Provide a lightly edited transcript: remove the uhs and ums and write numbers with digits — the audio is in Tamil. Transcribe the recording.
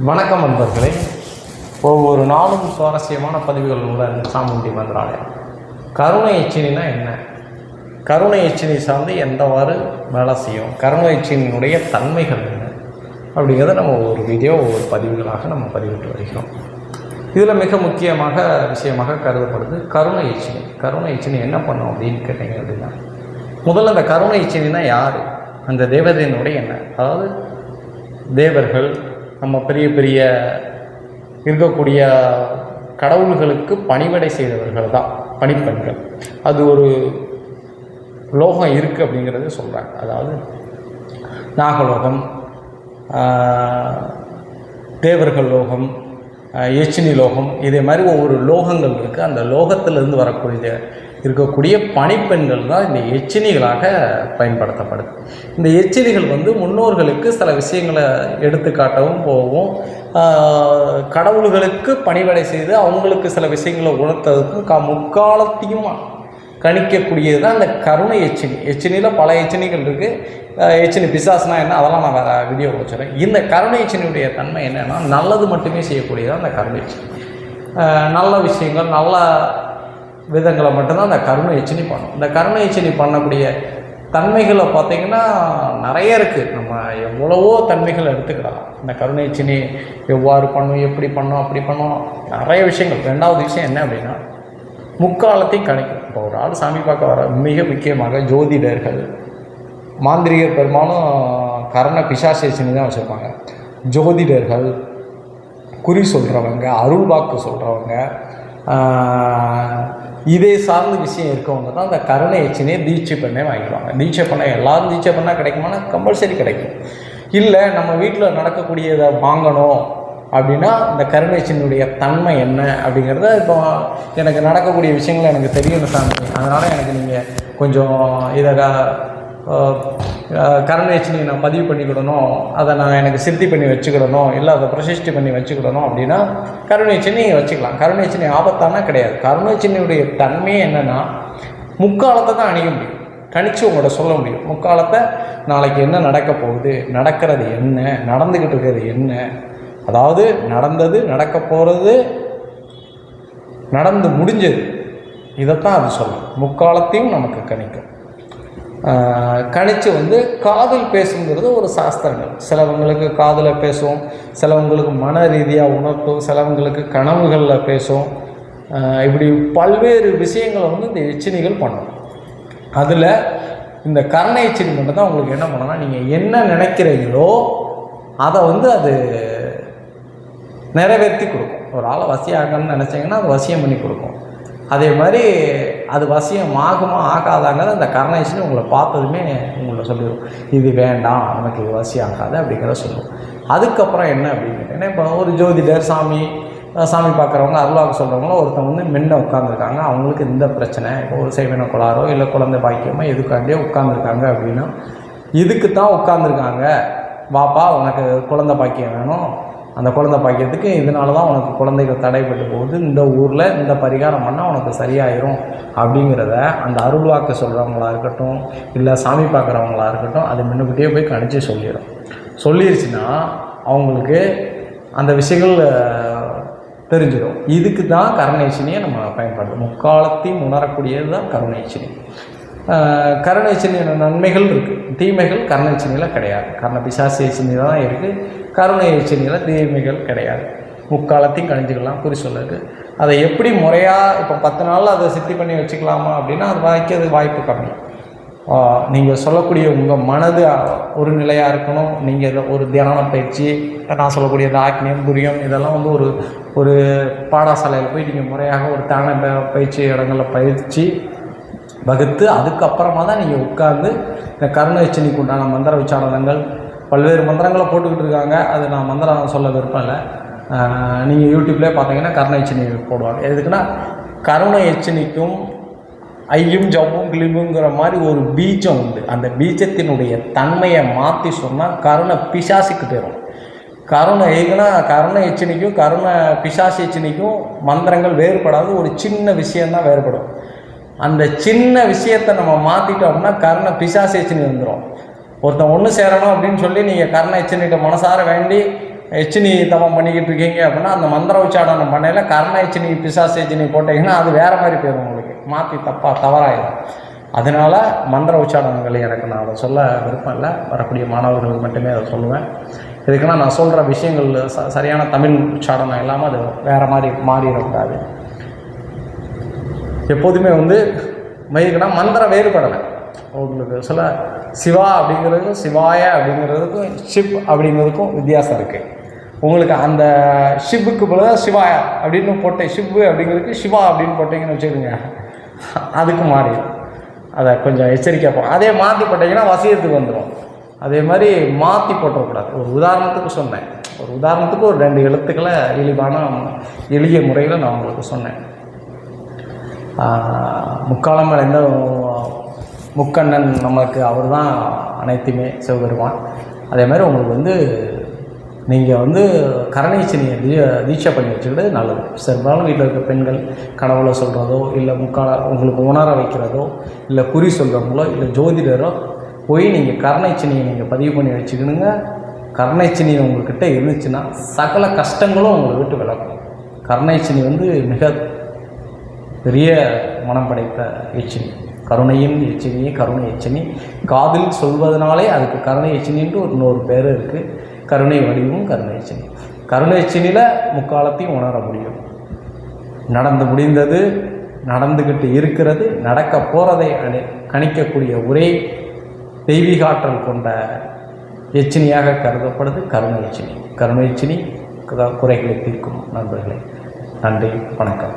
வணக்கம் நண்பர்களே. ஒவ்வொரு நாளும் சுவாரஸ்யமான பதிவுகளுடன் சாமுண்டி மந்திராலயம். கருணை எச்சினா என்ன? கருணை எச்சினி சார்ந்து எந்தவாறு வேலை செய்யும்? கருணை எச்சினுடைய தன்மைகள் என்ன அப்படிங்கிறத நம்ம ஒவ்வொரு வீடியோ ஒவ்வொரு பதிவுகளாக நம்ம பதிவிட்டு வருகிறோம். இதில் மிக முக்கியமாக விஷயமாக கருதப்படுது கருணை எச்சினி. கருணை எச்சினி என்ன பண்ணும் அப்படின்னு கேட்டீங்க அப்படின்னா, முதல்ல அந்த கருணை எச்சினா யார்? அந்த தேவதையினுடைய என்ன? அதாவது தேவர்கள், நம்ம பெரிய பெரிய இருக்கக்கூடிய கடவுள்களுக்கு பணிவிடை செய்தவர்கள் தான் பணிப்பெண்கள். அது ஒரு லோகம் இருக்குது அப்படிங்கிறத சொல்கிறாங்க. அதாவது நாகலோகம், தேவர்கள் லோகம், எச்சினி லோகம், இதே மாதிரி ஒவ்வொரு லோகங்கள் இருக்குது. அந்த லோகத்திலிருந்து வரக்கூடிய இருக்கக்கூடிய பணிப்பெண்கள் தான் இந்த எச்சினிகளாக பயன்படுத்தப்படுது. இந்த எச்சினிகள் முன்னோர்களுக்கு சில விஷயங்களை எடுத்துக்காட்டவும் போகவும், கடவுள்களுக்கு பணிவிடை செய்து அவங்களுக்கு சில விஷயங்களை உணர்த்ததுக்கும் முக்காலத்தையும் கணிக்கக்கூடியது தான் இந்த கருணை எச்சினி. எச்சினியில் பல எச்சினிகள் இருக்குது. எச்சினி பிசாசுனா என்ன, அதெல்லாம் நான் வேறு வீடியோ வச்சுறேன். இந்த கருணை எச்சினியுடைய தன்மை என்னென்னா, நல்லது மட்டுமே செய்யக்கூடியதான் அந்த கருணை எச்சினி. நல்ல விஷயங்கள், நல்ல விதங்களை மட்டும்தான் அந்த கருணை எச்சினி பண்ணும். இந்த கருணை எச்சினி பண்ணக்கூடிய தன்மைகளை பார்த்திங்கன்னா நிறைய இருக்குது. நம்ம எவ்வளவோ தன்மைகள் எடுத்துக்கிடலாம். இந்த கருணை எச்சினி எவ்வாறு பண்ணும், எப்படி பண்ணும், அப்படி பண்ணும், நிறைய விஷயங்கள். ரெண்டாவது விஷயம் என்ன அப்படின்னா, முக்காலத்தையும் கணிக்கும். இப்போ ஒரு ஆள் சாமி பார்க்க வர மிக முக்கியமாக ஜோதிடர்கள், மாந்திரிகர் பெரும்பாலும் கரண பிசாசு எச்சினி தான் வச்சுருப்பாங்க. ஜோதிடர்கள், குறி சொல்கிறவங்க, அருள் வாக்கு சொல்கிறவங்க, இதே சார்ந்த விஷயம் இருக்கவங்க தான் அந்த கருணை எச்சினியை தீட்சை பண்ணே வாங்கிடுவாங்க. தீட்சை பண்ண எல்லாரும் தீட்சை பண்ணால் கிடைக்குமானா கம்பல்சரி கிடைக்கும். இல்லை நம்ம வீட்டில் நடக்கக்கூடியதை வாங்கணும் அப்படின்னா இந்த கருணை எச்சினுடைய தன்மை என்ன அப்படிங்கிறத, இப்போ எனக்கு நடக்கக்கூடிய விஷயங்களை எனக்கு தெரியணும் சாமி, அதனால் எனக்கு நீங்கள் கொஞ்சம் இதை கருணை எச்சினியை நான் பதிவு பண்ணிக்கிடணும், அதை நான் எனக்கு சித்தி பண்ணி வச்சுக்கிடணும், இல்லை அதை பிரசிஷ்டி பண்ணி வச்சுக்கிடணும் அப்படின்னா கருணை எச்சினி வச்சுக்கலாம். கருணை எச்சினி ஆபத்தானா கிடையாது. கருணை எச்சினியுடைய தன்மையே என்னென்னா, முக்காலத்தை தான் அணிய முடியும், கணிச்சு உங்களோட சொல்ல முடியும். முக்காலத்தை நாளைக்கு என்ன நடக்க போகுது, நடக்கிறது என்ன, நடந்துக்கிட்டு இருக்கிறது என்ன, அதாவது நடந்தது, நடக்க போகிறது, நடந்து முடிஞ்சது, இதைத்தான் அது சொல்லும். முக்காலத்தையும் நமக்கு கணிக்கும். கணிச்சு காதில் பேசுங்கிறது ஒரு சாஸ்திரங்கள். சிலவங்களுக்கு காதில் பேசும், சிலவங்களுக்கு மன ரீதியாக உணர்த்தும், சிலவங்களுக்கு கனவுகளில் பேசும். இப்படி பல்வேறு விஷயங்களை இந்த எச்சினிகள் பண்ணும். அதில் இந்த கருணை எச்சினி மட்டும் தான் உங்களுக்கு என்ன பண்ணணும்னா, நீங்கள் என்ன நினைக்கிறீங்களோ அதை அது நிறைவேற்றி கொடுக்கும். ஒரு ஆளை வசியாகணும்னு நினச்சிங்கன்னா அது வசியம் பண்ணி கொடுக்கும். அதே மாதிரி அது வசியம் ஆகுமா ஆகாதாங்கிறது அந்த கருணை எச்சினி உங்களை பார்த்ததுமே உங்களை சொல்லிடும், இது வேண்டாம், நமக்கு இது வசியம் ஆகாது அப்படிங்கிறத சொல்லுவோம். அதுக்கப்புறம் என்ன அப்படின்னு கேட்டிங்கன்னா, இப்போ ஒரு ஜோதிடர், சாமி பார்க்குறவங்க, அருளாக சொல்கிறவங்களும் ஒருத்தவங்க முன்ன உட்காந்துருக்காங்க, அவங்களுக்கு இந்த பிரச்சனை, இப்போ ஒரு செய்வன கோளாறோ இல்லை குழந்தை பாக்கியமோ எதுக்காண்டியோ உட்காந்துருக்காங்க அப்படின்னா, இதுக்கு தான் உட்காந்துருக்காங்க, வாப்பா உனக்கு குழந்தை பாக்கியம் வேணும், அந்த குழந்தை பாக்கியத்துக்கு இதனால தான் உனக்கு குழந்தைகள் தடைப்பட்டு போகுது, இந்த ஊரில் இந்த பரிகாரம் பண்ணால் உனக்கு சரியாயிரும் அப்படிங்கிறத அந்த அருள்வாக்கு சொல்கிறவங்களா இருக்கட்டும், இல்லை சாமி பார்க்குறவங்களா இருக்கட்டும், அது முன்னுக்கிட்டே போய் கணிச்சு சொல்லிடுச்சுன்னா அவங்களுக்கு அந்த விஷயங்கள் தெரிஞ்சிடும். இதுக்கு தான் கருணை எச்சினியை நம்ம பயன்படுத்தும். முக்காலத்தையும் உணரக்கூடியது தான் கருணை எச்சினி. கருணை எச்சினியோட நன்மைகள் இருக்குது, தீமைகள் கருணை எச்சினியில் கிடையாது. கருணை பிசாசு எச்சினியில் தான் இருக்குது, கருணை எச்சினியில் தீமைகள் கிடையாது. முக்காலத்தையும் கணிஞ்சிக்கலாம். குறி சொல்லுது அதை எப்படி முறையாக இப்போ 10 நாளில் அதை சித்தி பண்ணி வச்சுக்கலாமா அப்படின்னா அது வாய்க்கிறது வாய்ப்பு கம்மி. நீங்கள் சொல்லக்கூடிய உங்கள் மனது ஒரு நிலையாக இருக்கணும். நீங்கள் ஒரு தியான பயிற்சி, நான் சொல்லக்கூடிய இந்த ஆக்னியம், புரியம், இதெல்லாம் ஒரு பாடசாலையில் போய் நீங்கள் முறையாக ஒரு தியான பயிற்சி இடங்களில் பயிற்சி வகுத்து அதுக்கப்புறமா தான் நீங்கள் உட்கார்ந்து இந்த கருணை எச்சினிக்கு உண்டான மந்திர உச்சாரணங்கள், பல்வேறு மந்திரங்களை போட்டுக்கிட்டு இருக்காங்க. அது நான் மந்திரம் சொல்ல விருப்பம் இல்லை. நீங்கள் யூடியூப்லேயே பார்த்தீங்கன்னா கருணை எச்சினி போடுவாங்க. எதுக்குன்னா கருணை எச்சினிக்கும் ஐயும் ஜவ்வும் கிளிம்புங்கிற மாதிரி ஒரு பீஜம் உண்டு. அந்த பீஜத்தினுடைய தன்மையை மாற்றி சொன்னால் கருணை பிசாசுக்கு போயிடும். கருணை எதுக்குன்னா கருணை எச்சினிக்கும் கருணை பிசாசு எச்சினிக்கும் மந்திரங்கள் வேறுபடாது. ஒரு சின்ன விஷயந்தான் வேறுபடும். அந்த சின்ன விஷயத்தை நம்ம மாற்றிட்டோம்னா கருணை பிசாசு எச்சினி வந்துடும். ஒருத்தன் ஒன்று சேரணும் அப்படின்னு சொல்லி நீங்கள் கர்ண எச்சினிகிட்ட மனசார வேண்டி எச்சினி தவம் பண்ணிக்கிட்டு இருக்கீங்க அப்படின்னா அந்த மந்திர உச்சாடனம் பண்ணையில் கர்ண எச்சினி பிசாசு எச்சினி போட்டிங்கன்னா அது வேறு மாதிரி போயிடும், உங்களுக்கு மாற்றி தவறாயிடும். அதனால் மந்திர உச்சாடனங்கள் எனக்கு நான் அதை சொல்ல விருப்பம் இல்லை, வரக்கூடிய மாணவர்களுக்கு மட்டுமே அதை சொல்லுவேன். இதுக்குன்னா நான் சொல்கிற விஷயங்கள் சரியான தமிழ் உச்சாடனம் இல்லாமல் அது வேறு மாதிரி மாறிடக்கூடாது. எப்போதுமே மயிலுக்குன்னா மந்திரம் வேறுபடலை. உங்களுக்கு சில சிவா அப்படிங்கிறதுக்கும் சிவாய அப்படிங்கிறதுக்கும் ஷிப் அப்படிங்கிறதுக்கும் வித்தியாசம் இருக்குது. உங்களுக்கு அந்த ஷிப்புக்கு பதிலாக சிவாயா அப்படின்னு போட்டு ஷிப்பு அப்படிங்கிறதுக்கு சிவா அப்படின்னு போட்டிங்கன்னு வச்சுக்கோங்க, அதுக்கு மாறிடும். அதை கொஞ்சம் எச்சரிக்கையாக போகும். அதே மாற்றி போட்டிங்கன்னா வசியத்துக்கு வந்துடும். அதே மாதிரி மாற்றி போட்டக்கூடாது. ஒரு உதாரணத்துக்கு சொன்னேன், ஒரு 2 எழுத்துக்களை எளிய முறையில் நான் உங்களுக்கு சொன்னேன். முக்காலம் அடைந்த முக்கண்ணன் நமக்கு அவர் தான் அனைத்துமே சிவபெருமான். அதே மாதிரி உங்களுக்கு நீங்கள் கரணீச்சனியை தீட்சை பண்ணி வச்சுக்கிட்டு நல்லது. பெரும்பாலும் வீட்டில் இருக்க பெண்கள் கனவுல சொல்கிறதோ இல்லை உங்களுக்கு உணர வைக்கிறதோ இல்லை குறி சொல்கிறவங்களோ இல்லை ஜோதிடரோ போய் நீங்கள் கரணீச்சனியை நீங்கள் பதிவு பண்ணி வச்சுக்கணுங்க. கரணீச்சனி உங்கள்கிட்ட இருந்துச்சுன்னா சகல கஷ்டங்களும் உங்களை விட்டு விலகும். கரணீச்சனி மிக பெரிய மனம் படைத்த எச்சினி, கருணையின் எச்சினி, கருணை எச்சினி. காதில் சொல்வதனாலே அதுக்கு கருணை எச்சினின்ட்டு இன்னொரு பேர் இருக்குது. கருணை வடிவும் கருணை எச்சினி. கருணை எச்சினியில் முக்காலத்தையும் உணர முடியும். நடந்து முடிந்தது, நடந்துக்கிட்டு இருக்கிறது, நடக்க போகிறதை கணிக்கக்கூடிய ஒரே தெய்வீகாற்றல் கொண்ட எச்சினியாக கருதப்படுது கருணை எச்சினி. கருணை எச்சினி குறைகளை தீர்க்கும் நண்பர்களே. நன்றி, வணக்கம்.